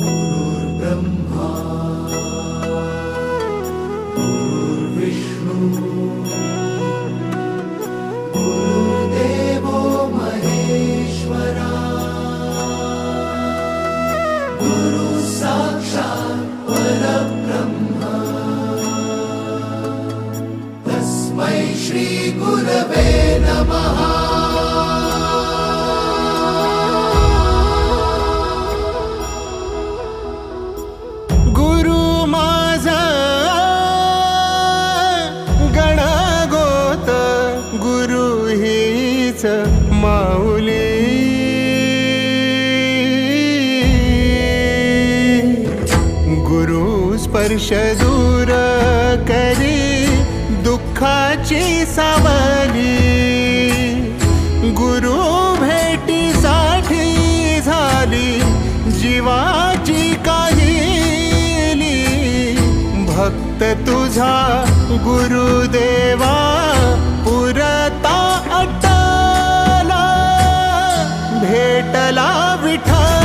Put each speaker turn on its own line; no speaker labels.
गुरुर्ब्रह्मा गुरुर्विष्णू गुरुर्देवो महेश्वरा गुरु साक्षात् परब्रह्म तस्मै श्री गुरवे नमः।
माऊली गुरु स्पर्श दूर करी दुःखाची सावली, गुरु भेटीसाठी झाली जीवाची काहिली। भक्त तुझा गुरुदेवा पुरता भेटला विठ्ठल।